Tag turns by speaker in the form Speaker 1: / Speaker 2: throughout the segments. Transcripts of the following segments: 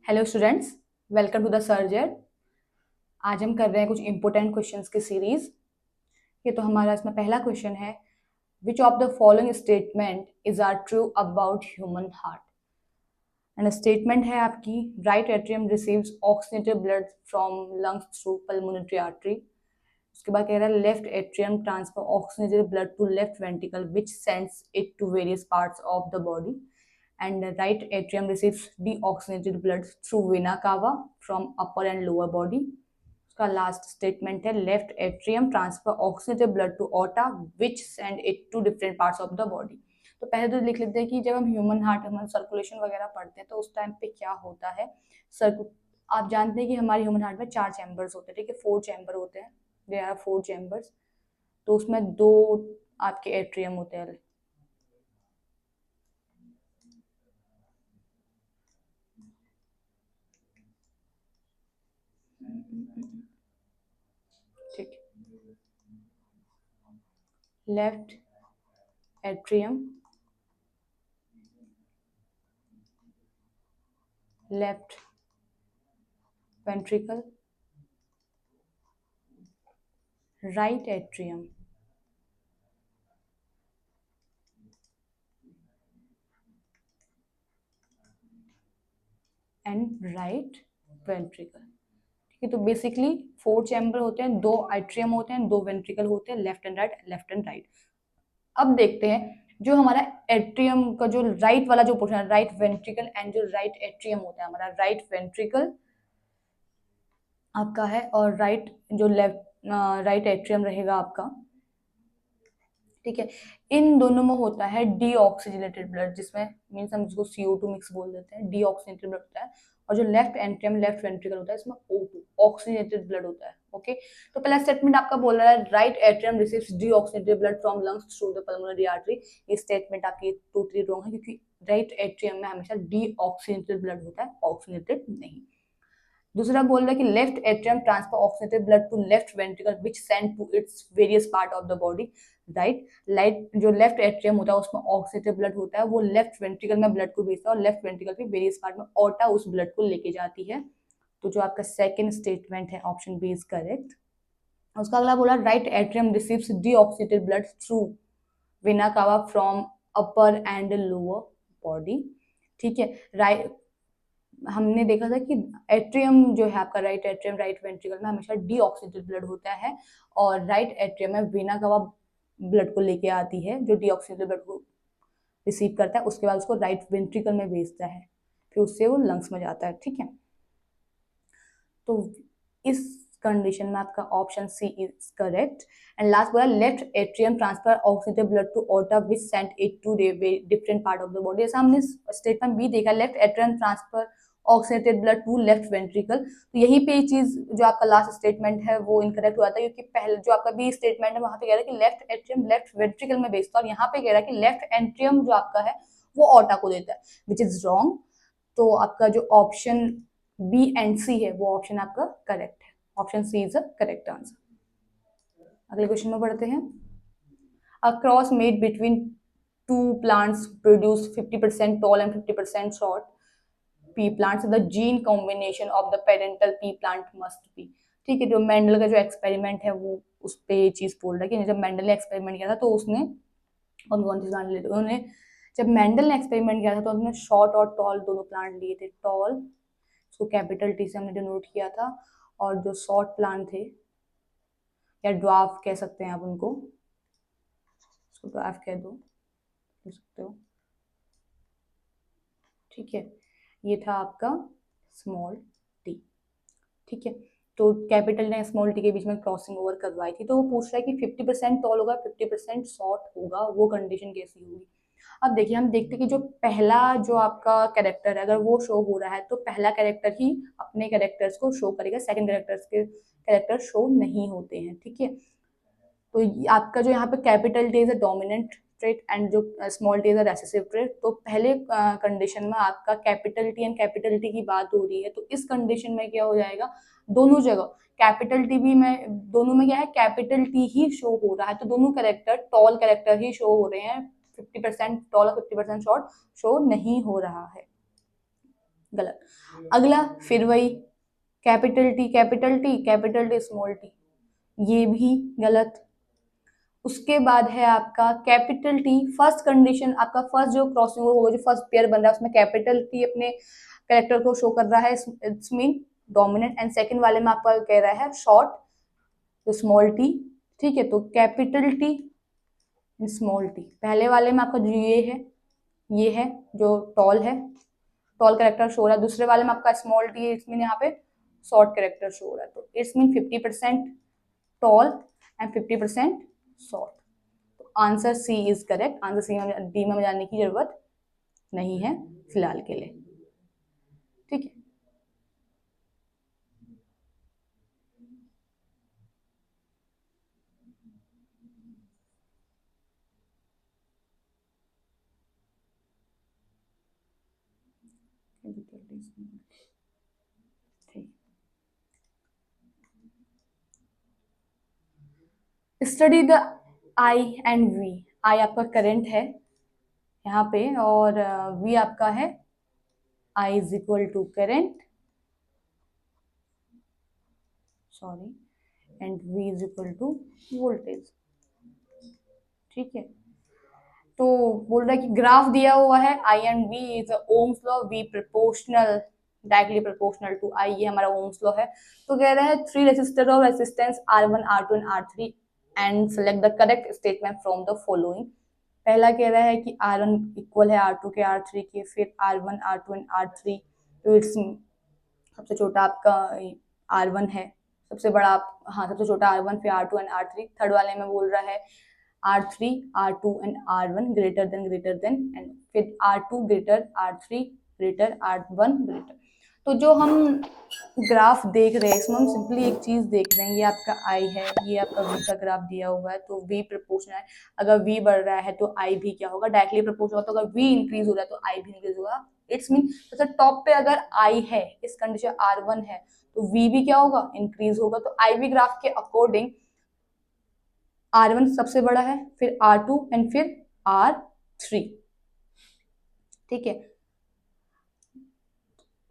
Speaker 1: Hello students, welcome to the सर्जर। आज हम कर रहे हैं कुछ इंपॉर्टेंट क्वेश्चंस की सीरीज। ये तो हमारा इसमें पहला क्वेश्चन है, which of the following statement is are true about human heart. And statement है आपकी, right atrium receives oxygenated blood from lungs through pulmonary artery. उसके बाद कह रहा है left atrium transfer oxygenated blood to left ventricle which sends it to various parts of the body. And the right atrium receives deoxygenated blood through vena cava from upper and lower body. उसका last statement है left atrium transfer oxygenated blood to aorta which send it to different parts of the body. तो पहले तो लिख लेते हैं कि जब हम ह्यूमन हार्ट हम सर्कुलेशन वगैरह पढ़ते हैं तो उस टाइम पे क्या होता है। आप जानते हैं कि हमारे ह्यूमन हार्ट में 4 चैम्बर्स होते हैं, ठीक है, 4 चैम्बर होते हैं, देयर आर 4 चैम्बर्स। तो उसमें 2 आपके एट्रियम होते हैं, ठीक, left atrium, left ventricle, right atrium and right ventricle. ठीक है, तो बेसिकली 4 चैम्बर होते हैं, 2 एट्रियम होते हैं, 2 वेंट्रिकल होते हैं, left and right, left and right. अब देखते हैं जो हमारा एट्रियम का जो राइट वाला जो पोर्शन है, राइट वेंट्रिकल एंड जो राइट एट्रियम होता है हमारा, राइट वेंट्रिकल आपका है और राइट जो लेफ्ट राइट एट्रियम रहेगा आपका, ठीक है। इन दोनों में होता है डीऑक्सीजनेटेड ब्लड, जिसमें मीन्स हम इसको CO2 मिक्स बोल देते हैं, डीऑक्सीजनेटेड ब्लड होता है। और जो लेफ्ट एट्रियम लेफ्ट वेंट्रिकल होता है इसमें O2 ऑक्सीजनेटेड ब्लड होता है। ओके, तो पहला स्टेटमेंट आपका बोल रहा है right atrium receives deoxygenated blood from lungs through the pulmonary artery. ये स्टेटमेंट आपकी टोटली रॉन्ग है, क्योंकि राइट एट्रियम में हमेशा डीऑक्सीजनेटेड ब्लड होता है, ऑक्सीजनेटेड नहीं। दूसरा बोल रहा है कि left atrium transfer oxygenated blood to left ventricle which send to its various part of the body. Right जो लेफ्ट एट्रियम होता है उसमें ऑक्सीजनेटेड ब्लड होता है, वो लेफ्ट वेंट्रिकल में ब्लड को भेजता है और लेफ्ट वेंट्रिकल के वेरियस पार्ट में ऑर्टा उस ब्लड को लेके जाती है। तो जो आपका सेकंड स्टेटमेंट है ऑप्शन बी इज करेक्ट। उसका अगला बोला right atrium receives deoxygenated blood through vena cava from upper and lower body. ठीक है, राइट हमने देखा था कि एट्रियम जो है आपका राइट एट्रियम राइट वेंट्रिकल में हमेशा डीऑक्सीजनेटेड ब्लड होता है और राइट एट्रियम में वेना कवा ब्लड को लेके आती है, जो डीऑक्सीजनेटेड ब्लड को रिसीव करता है, उसके बाद उसको राइट वेंट्रिकल में भेजता है, फिर उससे वो लंग्स में जाता है। ठीक है, तो इस कंडीशन में आपका option C is correct. And last बोला left atrium transfer oxygenated blood to aorta which send it to different part of the body. जैसा हमने स्टेटमेंट बी देखा, left atrium transfer oxygenated blood to left ventricle, तो यहीं पे चीज जो आपका लास्ट स्टेटमेंट है वो इनकरेक्ट हुआ था, क्योंकि पहले जो आपका बी स्टेटमेंट है वहां पे कह रहा है कि लेफ्ट एट्रियम लेफ्ट वेंट्रिकल में भेजता है और यहाँ पे कह रहा है कि लेफ्ट एट्रियम जो आपका है वो ऑर्टा को देता है, विच इज रॉन्ग। तो आपका जो ऑप्शन बी एंड सी है वो ऑप्शन आपका करेक्ट है, option C is the correct answer. अगले क्वेश्चन में बढ़ते हैं। A cross made between two plants produce 50% tall and 50% short pea plants, the gene combination of the parental pea plant must be. ठीक है, जो Mendel का जो एक्सपेरिमेंट है वो उस पर ये चीज बोल रहा है कि जब मेंडल ने एक्सपेरिमेंट किया था तो उसने कौन सी जान लेते उन्होंने, जब मेंडल ने एक्सपेरिमेंट किया था तो उन्होंने शॉर्ट और टॉल दोनों प्लांट लिए थे। टॉल उसको कैपिटल टी से हमने डिनोट किया था, और जो शॉर्ट प्लांट थे या ड्वार्फ कह सकते हैं आप उनको, उसको ड्वार्फ कह दो, कह सकते हो। ठीक है, ये था आपका स्मॉल टी। ठीक है, तो कैपिटल ने स्मॉल टी के बीच में क्रॉसिंग ओवर करवाई थी, तो वो पूछ रहा है कि 50% टॉल होगा 50% शॉर्ट होगा, वो कंडीशन कैसी होगी। अब देखिए, हम देखते हैं कि जो पहला जो आपका कैरेक्टर है अगर वो शो हो रहा है तो पहला कैरेक्टर ही अपने कैरेक्टर्स को शो करेगा, सेकंड कैरेक्टर्स के कैरेक्टर शो नहीं होते हैं। ठीक है, तो आपका जो यहाँ पे capital T is a dominant trait and जो small T is a recessive trait, तो पहले कंडीशन में आपका capital T and capital T की बात हो रही है, तो इस कंडीशन में क्या हो जाएगा, दोनों जगह कैपिटल टी भी में, दोनों में क्या है, कैपिटल टी ही शो हो रहा है, तो दोनों कैरेक्टर टॉल कैरेक्टर ही शो हो रहे हैं, 50% टॉल और 50% शॉर्ट शो नहीं हो रहा है। गलत। अगला फिर वही capital T capital T capital T small T, ये भी गलत। उसके बाद है आपका कैपिटल टी, फर्स्ट कंडीशन आपका फर्स्ट जो क्रॉसिंग होगा, जो फर्स्ट पेयर बन रहा है उसमें कैपिटल टी अपने कैरेक्टर को शो कर रहा है, it's mean dominant. And second वाले में आपका कह रहा है शॉर्ट, तो स्मॉल टी। ठीक है, तो कैपिटल टी स्मॉल टी। पहले वाले में आपका जो ये है जो टॉल है, टॉल करेक्टर शो हो रहा है। दूसरे वाले में आपका स्मॉल टी है, इसमें यहाँ पे शॉर्ट करेक्टर शो हो रहा है, तो it's mean 50% tall and 50% short. तो answer C is correct. Answer C में डी में जाने की जरूरत नहीं है फिलहाल के लिए। ठीक है, study the I and V. I आपका करंट है यहाँ पे, और वी आपका है I is equal to current, sorry, and V is equal to voltage. ठीक है, तो बोल रहा है कि ग्राफ दिया हुआ है I and V is Ohm's law, V proportional directly proportional to I, ये हमारा ओम्स लॉ है। तो कह रहा है three resistor of resistance R1 R2 and R3 and select the correct statement from the following. पहला कह रहा है कि R1 इक्वल है R2 के R3 के, फिर R1 R2 एंड R3, तो इट्स सबसे छोटा आपका R1 है, सबसे बड़ा आप, हाँ सबसे छोटा R1, फिर R2 एंड R3। थर्ड वाले में बोल रहा है R3 R2 and R1 greater than, and फिर R2 greater R3 greater R1 greater. तो जो हम ग्राफ देख रहे हैं इसमें हम सिंपली एक चीज देख रहे हैं, ये आपका आई है, ये आपका वी का ग्राफ दिया हुआ है, तो वी प्रोपोर्शनल है। अगर वी बढ़ रहा है तो आई भी क्या होगा, डायरेक्टली प्रोपोर्शनल होगा। तो अगर वी इंक्रीज हो रहा है तो आई भी इंक्रीज होगा। इट्स मीन तो टॉप पे अगर आई है, इस कंडीशन R1 है, तो वी भी क्या होगा, इंक्रीज होगा। तो आई वी ग्राफ के अकॉर्डिंग R1 सबसे बड़ा है, फिर R2 एंड फिर R3। ठीक है,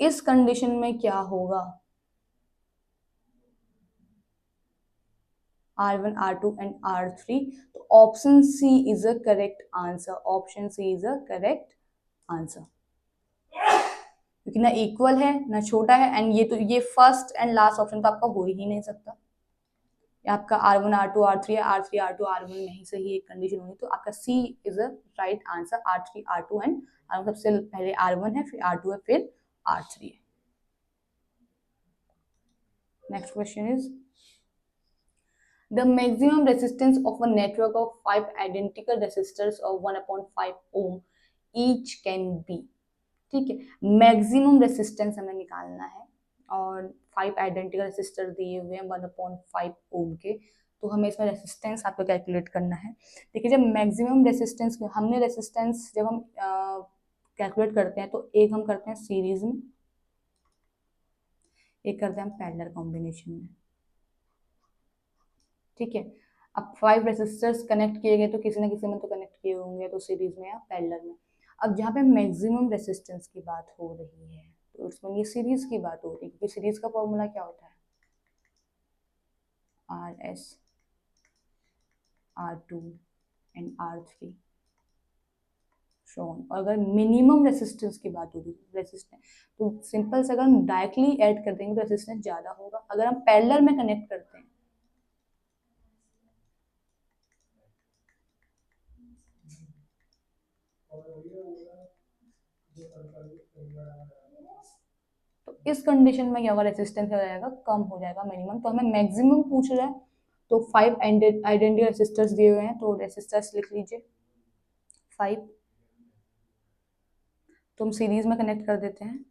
Speaker 1: इस कंडीशन में क्या होगा, R1 R2 एंड R3, तो option C is a correct answer. Option C is a correct answer, क्योंकि ना इक्वल है ना छोटा है, एंड ये तो ये फर्स्ट एंड लास्ट ऑप्शन तो आपका हो ही नहीं सकता। आपका R1 R2 R3 है, R3 R2 R1 में ही सही एक कंडीशन होगी, तो आपका C is a right answer. R3 R2 and R1, सबसे पहले R1 है, फिर R2 है, फिर R3 है। Next question is the maximum resistance of a network of 5 identical resistors of 1/5 ohm each can be. ठीक है, मैक्सिमम रेसिस्टेंस हमें निकालना है, और 5 आइडेंटिकल रेसिस्टर दिए हुए हैं 1/5 ओम के, तो हमें इसमें रेसिस्टेंस आपको कैलकुलेट करना है। देखिए, जब मैक्सिमम रेसिस्टेंस हमने रेसिस्टेंस जब हम कैलकुलेट करते हैं, तो एक हम करते हैं सीरीज में, एक करते हैं हम पैरेलल कॉम्बिनेशन में। ठीक है, अब 5 रेसिस्टर्स कनेक्ट किए गए, तो किसी ना किसी में तो कनेक्ट किए होंगे, तो सीरीज में या पैरेलल में। अब जहाँ पे मैक्सिमम रेसिस्टेंस की बात हो रही है, तो इसमें ये सीरीज की बात हो रही है, क्योंकि सीरीज का फॉर्मूला क्या होता है, RS R2 and R3 shown. और अगर मिनिमम रेसिस्टेंस की बात होगी, रेसिस्टेंस तो सिंपल से अगर हम डायरेक्टली ऐड कर देंगे तो रेसिस्टेंस ज्यादा होगा। अगर हम पैरेलल में कनेक्ट करते हैं, तो इस कंडीशन में क्या होगा, रेसिस्टेंस हो जाएगा, कम हो जाएगा मिनिमम। तो हमें मैक्सिमम पूछ रहा है, तो 5 आइडेंटिकल रेसिस्टर्स दिए हुए हैं, तो रेसिस्टर्स लिख लीजिए 5, तो हम सीरीज में कनेक्ट कर देते हैं।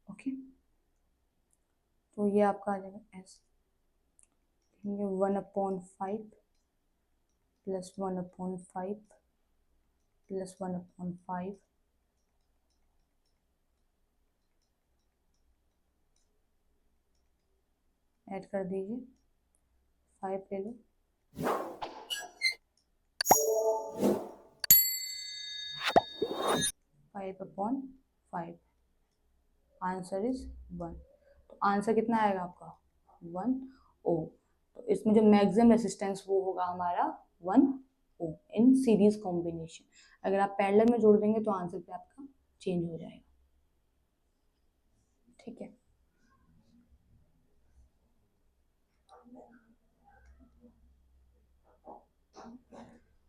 Speaker 1: ओके, तो ये आपका आ जाएगा एस, 1/5 प्लस 1/5 प्लस 1/5 ऐड कर दीजिए, 5 ले लो, 5/5, आंसर इज 1। तो आंसर कितना आएगा आपका 1 ओम। तो इसमें जो मैक्सिमम रेसिस्टेंस वो होगा हमारा 1 ओम इन सीरीज कॉम्बिनेशन। अगर आप पैरेलल में जोड़ देंगे तो आंसर भी आपका चेंज हो जाएगा, ठीक है।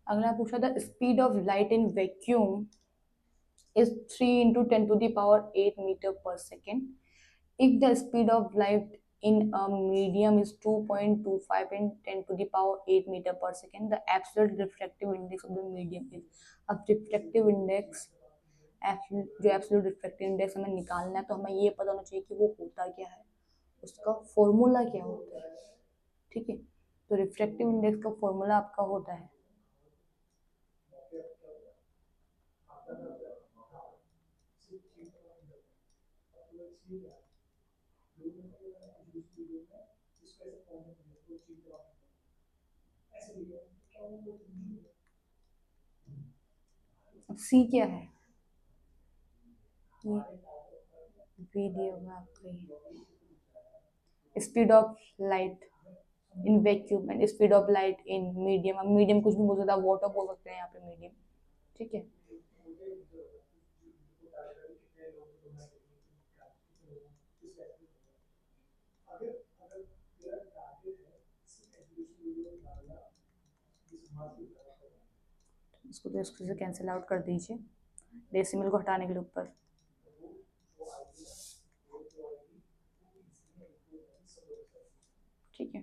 Speaker 1: अगला पूछा था speed of light in vacuum is 3 into 10 to the power 8 meter per second. If the speed of light in a medium is 2.25 in 10 to the power 8 meter per second, the absolute refractive index of the medium is। अब refractive index, जो absolute refractive index हमें निकालना है तो हमें ये पता होना चाहिए कि वो होता क्या है, उसका फॉर्मूला क्या होता है, ठीक है। तो रिफ्रैक्टिव इंडेक्स का फॉर्मूला आपका होता है सी क्या है, ये वी दिया हुआ आपका, ये speed of light in vacuum and speed of light in medium. अब मीडियम कुछ भी बोल सकता है, वाटर बोल सकते हैं यहाँ पे मीडियम, ठीक है। इसको तो इसको से कैंसिल आउट कर दीजिए, डेसिमल को हटाने के लिए ऊपर, ठीक है,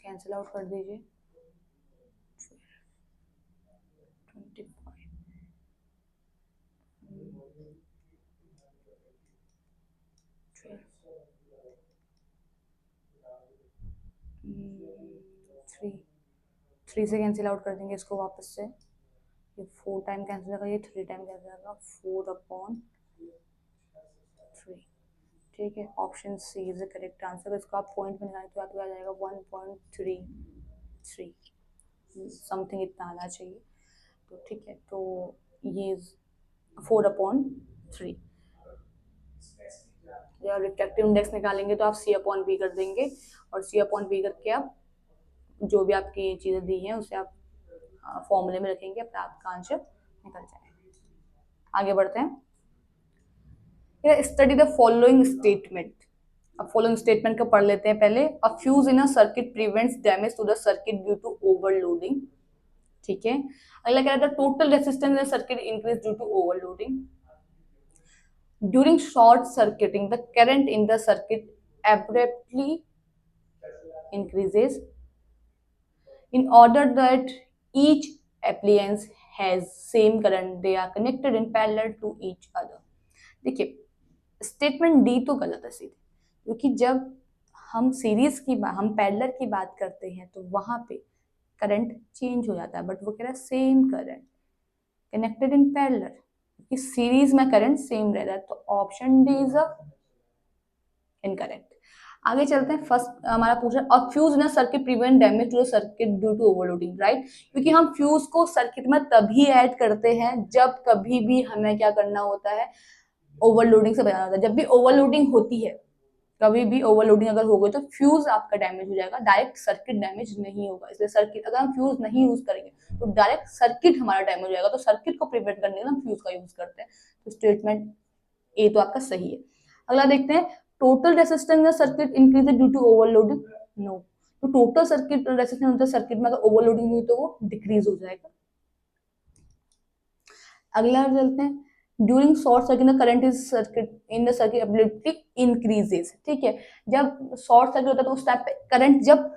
Speaker 1: कैंसिल आउट कर दीजिए। 25 3 से कैंसिल आउट कर देंगे इसको वापस से, ये 4 टाइम कैंसिल होगा, ये 3 टाइम कैंसिल होगा, 4/3, ठीक है। Option C is the correct answer. इसको आप पॉइंट में निकालें तो आपको आ जाएगा 1.33 समथिंग, इतना आना चाहिए। तो ठीक है, तो ये 4/3। जब रिफ्रैक्टिव इंडेक्स निकालेंगे तो आप C/V कर देंगे, और C/V करके आप जो भी आपकी चीज़ें दी हैं उसे आप फॉर्मूले में रखेंगे, अपना आपका आंसर निकल जाएगा। आगे बढ़ते हैं, स्टडी द फॉलोइंग स्टेटमेंट। अब फॉलोइंग स्टेटमेंट को पढ़ लेते हैं पहले। A fuse in a circuit prevents damage to the circuit due to overloading, ठीक है। अगला क्या रहता है, total resistance in the circuit increase due to overloading. During short circuiting the current in the circuit abruptly increases in order that each appliance has same current, they are connected in parallel to each other। देखिए, statement D तो गलत है सीधे, क्योंकि जब हम series की बात, हम पैरेलल की बात करते हैं तो वहां पे करंट चेंज हो जाता है, बट वो कह रहा है same current connected in parallel, क्योंकि सीरीज में करंट सेम रह रहा है। तो ऑप्शन डी इज इनकरेक्ट। आगे चलते हैं, फर्स्ट हमारा पूछा a fuse in circuit prevent damage to the circuit due to overloading, right. क्योंकि हम फ्यूज को सर्किट में तभी ऐड करते हैं जब कभी भी हमें क्या करना होता है, ओवरलोडिंग से बचाना होता है। जब भी ओवरलोडिंग होती है, कभी भी ओवरलोडिंग अगर हो गई तो फ्यूज आपका डैमेज हो जाएगा, डायरेक्ट सर्किट डैमेज नहीं होगा। इसलिए सर्किट, अगर हम फ्यूज नहीं यूज करेंगे तो डायरेक्ट सर्किट हमारा डैमेज हो जाएगा, तो सर्किट को प्रिवेंट करने के लिए हम फ्यूज का यूज करते हैं। तो स्टेटमेंट ए तो आपका सही है। अगला देखते हैं, total resistance circuit increase due to overloading, no. तो टोटल सर्किट रेसिस्टेंस सर्किट में अगर ओवरलोडिंग हुई तो वो डिक्रीज हो जाएगा। अगला चलते हैं, during short circuit the current is circuit in the circuit ability increases, ठीक है। जब शॉर्ट सर्किट होता है तो उस टाइम पे करंट जब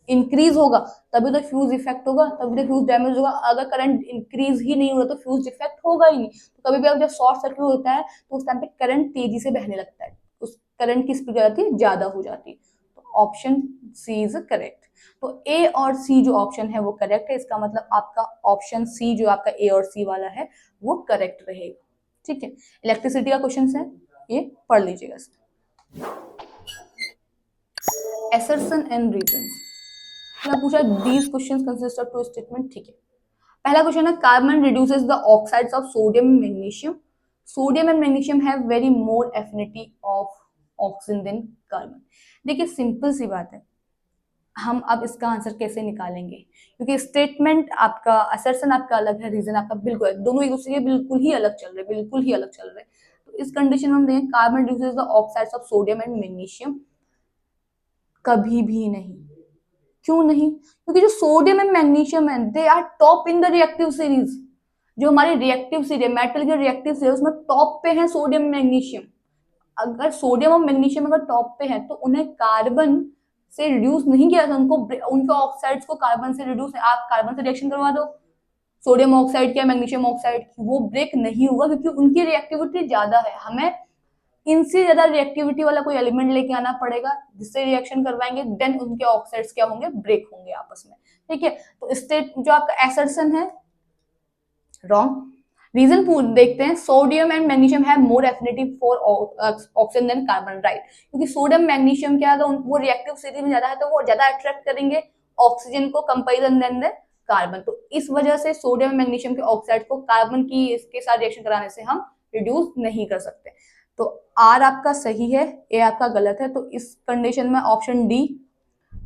Speaker 1: इंक्रीज होगा तभी तो फ्यूज इफेक्ट होगा, तभी तो फ्यूज डैमेज होगा। अगर करंट इंक्रीज ही नहीं होगा तो फ्यूज इफेक्ट होगा ही नहीं। तो कभी भी अब जब शॉर्ट सर्किट होता है तो उस टाइम पे करंट तेजी से बहने लगता है, उस करंट की स्पीड जाती है, ज्यादा हो जाती है। तो ऑप्शन सी इज करेक्ट। तो ए और सी जो ऑप्शन है वो करेक्ट है, इसका मतलब आपका ऑप्शन सी जो आपका ए और सी वाला है वो करेक्ट रहेगा, ठीक है। इलेक्ट्रिसिटी का क्वेश्चन है, ये पढ़ लीजिएगा। assertion and reasons। मैं पूछा these questions consist of two statement, ठीक है। पहला क्वेश्चन है carbon reduces the oxides of sodium and magnesium. Sodium and magnesium have very more affinity of oxygen than carbon. देखिए सिंपल सी बात है, हम अब इसका आंसर कैसे निकालेंगे, क्योंकि स्टेटमेंट आपका, असर्शन आपका अलग है, रीजन आपका बिल्कुल है, दोनों एक दूसरे के बिल्कुल ही अलग चल रहे, बिल्कुल ही अलग चल रहे। तो इस कंडीशन में हम देखें carbon reduces the oxides of sodium and magnesium, कभी भी नहीं। क्यों नहीं? क्योंकि जो सोडियम एंड मैग्नीशियम है they are top in the reactive series. जो हमारी रिएक्टिव सीरीज, मेटल की रिएक्टिव सीरीज, उसमें टॉप पे है सोडियम मैग्नीशियम। अगर सोडियम और मैग्नीशियम अगर टॉप पे है तो उन्हें कार्बन से रिड्यूस नहीं किया था, उनको उनके ऑक्साइड्स को कार्बन से रिड्यूस, आप कार्बन से रिएक्शन करवा दो सोडियम ऑक्साइड या मैग्नीशियम ऑक्साइड की, वो ब्रेक नहीं होगा क्योंकि उनकी रिएक्टिविटी ज्यादा है। हमें इनसे ज्यादा रिएक्टिविटी वाला कोई एलिमेंट लेके आना पड़ेगा जिससे रिएक्शन करवाएंगे, देन उनके ऑक्साइड्स क्या होंगे, ब्रेक होंगे आपस में। ठीक है, तो स्टेट जो आपका एसर्शन है रॉन्ग। रीजन देखते हैं, sodium and magnesium have more affinity for oxygen than carbon, right. क्योंकि सोडियम मैग्नीशियम क्या है, वो रिएक्टिव सीरीज में ज्यादा है तो वो ज्यादा अट्रैक्ट करेंगे ऑक्सीजन को कंपेरिजन देन द कार्बन। तो इस वजह से सोडियम मैग्नीशियम के ऑक्साइड को कार्बन की इसके साथ रिएक्शन कराने से हम रिड्यूस नहीं कर सकते। तो आर आपका सही है, ए आपका गलत है। तो इस कंडीशन में option D,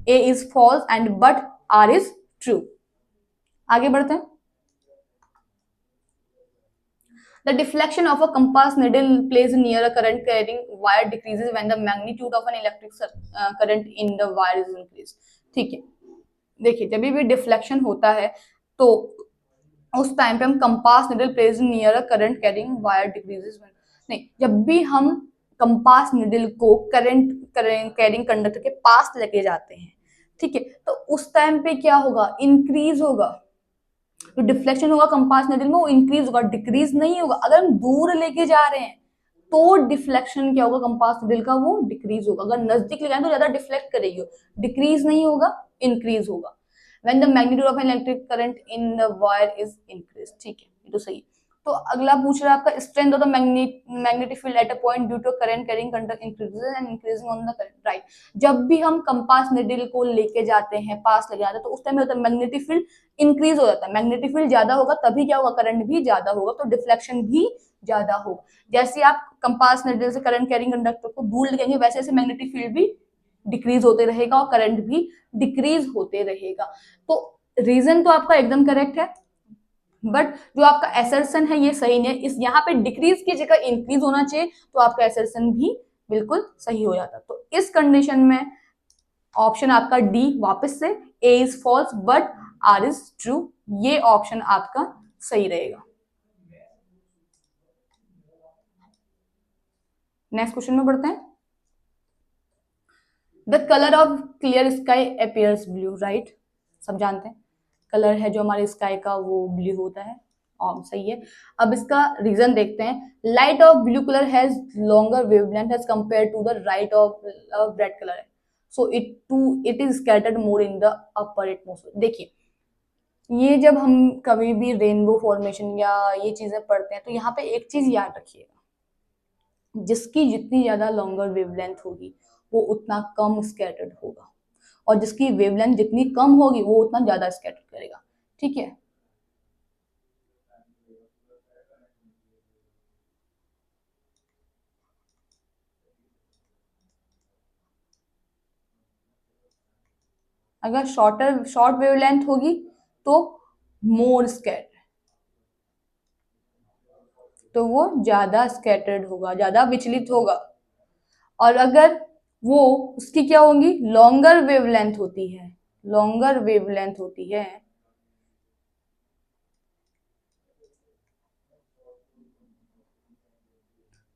Speaker 1: A is false and but R is true. आगे बढ़ते हैं। The deflection of a compass needle placed near a current carrying wire decreases when the magnitude of an electric current in the wire is increased। ठीक है, देखिए जब भी deflection होता है तो उस टाइम पे हम compass needle placed near a current carrying wire decreases, नहीं, जब भी हम कंपास निडल को करंट कैरिंग कंडक्टर के पास लेके जाते हैं, ठीक है, तो उस टाइम पे क्या होगा, इंक्रीज होगा। तो डिफ्लेक्शन होगा कंपास निडल में, वो इंक्रीज होगा, डिक्रीज नहीं होगा। अगर हम दूर लेके जा रहे हैं तो डिफ्लेक्शन क्या होगा कंपास निडल का, वो डिक्रीज होगा। अगर नजदीक ले जाए तो ज्यादा डिफ्लेक्ट करेगी, डिक्रीज नहीं होगा, इंक्रीज होगा। when the magnitude of an electric current in the wire is increased। ठीक है, ये तो सही। तो अगला पूछ रहा है आपका strength of the magnetic field at a point due to current carrying conductor increases and increasing on the current, right. जब भी हम कंपास निडल को लेके जाते हैं, पास ले जाते हैं, तो उस टाइम में होता है मैग्नेटिक फील्ड इंक्रीज हो जाता है। मैग्नेटिक फील्ड ज्यादा होगा तभी क्या होगा, करंट भी ज्यादा होगा, तो डिफ्लेक्शन भी ज्यादा होगा। जैसे आप कंपास निडल से करंट कैरिंग कंडक्टर को दूर ले जाएंगे वैसे मैग्नेटिक फील्ड भी डिक्रीज होते रहेगा और करंट भी डिक्रीज होते रहेगा। तो रीजन तो आपका एकदम करेक्ट है, बट जो आपका एसर्शन है ये सही नहीं है। इस यहाँ पे डिक्रीज की जगह इंक्रीज होना चाहिए, तो आपका एसर्शन भी बिल्कुल सही हो जाता। तो इस कंडीशन में ऑप्शन आपका डी वापस से, A is false but R is true, ये ऑप्शन आपका सही रहेगा। नेक्स्ट क्वेश्चन में बढ़ते हैं। The colour of clear sky appears blue, right, सब जानते हैं कलर है जो हमारे स्काई का वो ब्लू होता है, और सही है। अब इसका रीजन देखते हैं। Light of blue colour has longer wavelength as compare to the light of red colour, so it is scattered more in the upper atmosphere. देखिए ये जब हम कभी भी रेनबो फॉर्मेशन या ये चीजें पढ़ते हैं तो यहाँ पे एक चीज याद रखिएगा, जिसकी जितनी ज्यादा लॉन्गर वेवलेंथ होगी वो उतना कम स्कैटर्ड होगा, और जिसकी वेवलेंथ जितनी कम होगी वो उतना ज्यादा स्कैटर करेगा। ठीक है, अगर शॉर्ट वेवलेंथ होगी तो मोर स्कैटर, तो वो ज्यादा स्कैटर्ड होगा, ज्यादा विचलित होगा। और अगर वो उसकी क्या होगी, लॉन्गर वेवलेंथ होती है, लॉन्गर वेवलेंथ होती है,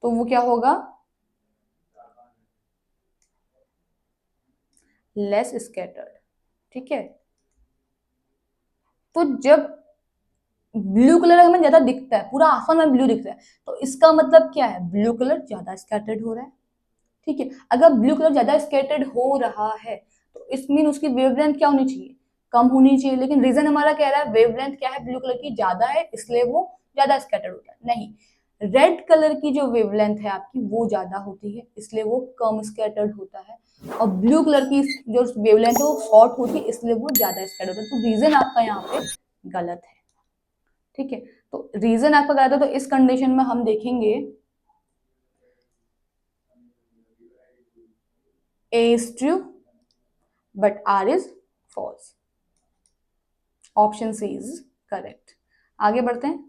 Speaker 1: तो वो क्या होगा, लेस स्कैटर्ड। ठीक है, तो जब ब्लू कलर हमें ज्यादा दिखता है, पूरा आसमान में ब्लू दिखता है, तो इसका मतलब क्या है, ब्लू कलर ज्यादा स्कैटर्ड हो रहा है। ठीक है, अगर ब्लू कलर ज्यादा स्कैटर्ड हो रहा है तो इस मीन उसकी वेवलेंथ क्या होनी चाहिए, कम होनी चाहिए। लेकिन रीजन हमारा कह रहा है वेवलेंथ क्या है, ब्लू कलर की ज्यादा है, इसलिए वो ज्यादा स्कैटर्ड होता है। नहीं, रेड कलर की जो वेवलेंथ है आपकी वो ज्यादा होती है, इसलिए वो कम स्कैटर्ड होता है, और ब्लू कलर की जो वेवलेंथ है वो शॉर्ट होती है, इसलिए वो ज्यादा स्कैटर्ड होता है। तो रीजन आपका यहाँ पे गलत है। ठीक है, तो रीजन आपका गलत है, तो इस कंडीशन में हम देखेंगे A is true but R is false. Option C is correct. आगे बढ़ते हैं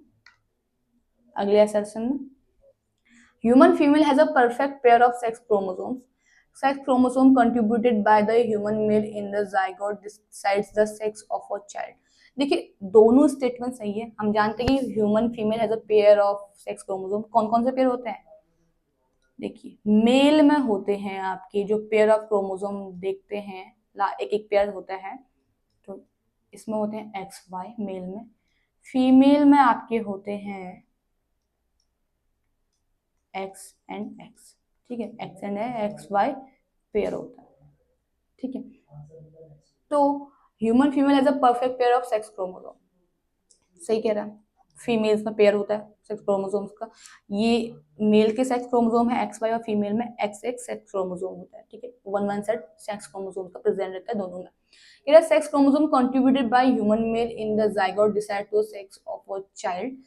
Speaker 1: अगले असर्शन में। Human female has a perfect pair of sex chromosomes. Sex chromosome contributed by the human male in the zygote decides the sex of a child. देखिए दोनों statement सही है। हम जानते हैं कि human female has a pair of sex chromosome. कौन कौन से पेयर होते हैं? देखिए मेल में होते हैं आपके जो पेयर ऑफ क्रोमोसोम देखते हैं, एक एक पेयर होता है, तो इसमें होते हैं एक्स वाई मेल में। फीमेल में आपके होते हैं एक्स एंड एक्स। ठीक है, X and X Y pair होता है। ठीक है, तो human female has a perfect pair of sex chromosome. सही कह रहा है, फीमेल्स में पेयर होता है सेक्स क्रोमोसोम्स का। ये मेल के सेक्स क्रोमोसोम है एक्स वाई, और फीमेल में एक्स एक्स सेक्स क्रोमोसोम होता है। ठीक है, one one set sex chromosome का प्रेजेंट रहता है दोनों में। ये sex chromosome contributed by human male in the zygote decide to sex of a child.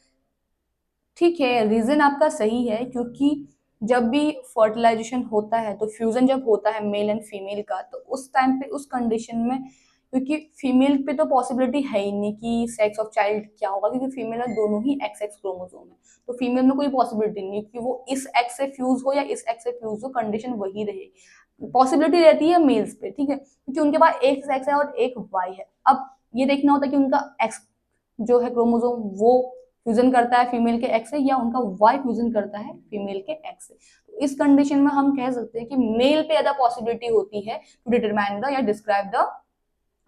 Speaker 1: ठीक है, रीजन आपका सही है, क्योंकि जब भी फर्टिलाइजेशन होता है तो फ्यूजन जब होता है मेल एंड फीमेल का, तो उस टाइम पे उस कंडीशन में, क्योंकि फीमेल पे तो पॉसिबिलिटी है ही नहीं कि सेक्स ऑफ चाइल्ड क्या होगा, क्योंकि फीमेल में दोनों ही एक्स एक्स क्रोमोसोम है, तो फीमेल में कोई पॉसिबिलिटी नहीं कि वो इस एक्स से फ्यूज हो या इस एक्स से फ्यूज हो, कंडीशन वही रहे। पॉसिबिलिटी रहती है मेल्स पे। ठीक है, क्योंकि उनके पास एक एक्स है और एक वाई है। अब ये देखना होता है कि उनका एक्स जो है क्रोमोसोम वो फ्यूजन करता है फीमेल के एक्स से, या उनका वाई फ्यूजन करता है फीमेल के एक्स से। तो इस कंडीशन में हम कह सकते हैं कि मेल पे ज्यादा पॉसिबिलिटी होती है टू डिटरमाइन द या describe the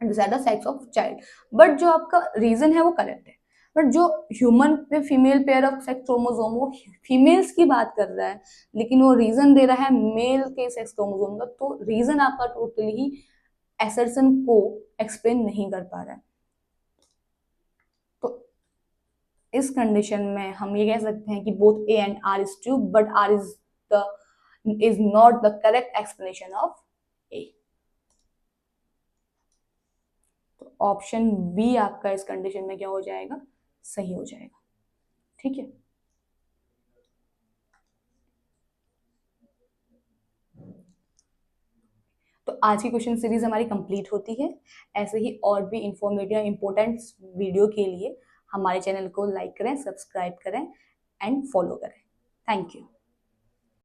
Speaker 1: decide the sex of child. But जो आपका रीजन है वो करेक्ट है। बट जो ह्यूमन पे female pair of sex chromosome वो फीमेल्स की बात कर रहा है, लेकिन वो रीजन दे रहा है मेल के सेक्स क्रोमोसोम का, तो रीजन आपका टोटली ही असर्शन को एक्सप्लेन नहीं कर पा रहा है। तो इस कंडीशन में हम ये कह सकते हैं कि both A and R is true, but R is not the correct explanation of A. तो ऑप्शन बी आपका इस कंडीशन में क्या हो जाएगा? सही हो जाएगा। ठीक है, तो आज की क्वेश्चन सीरीज हमारी कंप्लीट होती है। ऐसे ही और भी इंफॉर्मेटिव इंपॉर्टेंट वीडियो के लिए हमारे चैनल को लाइक करें, सब्सक्राइब करें एंड फॉलो करें। Thank you.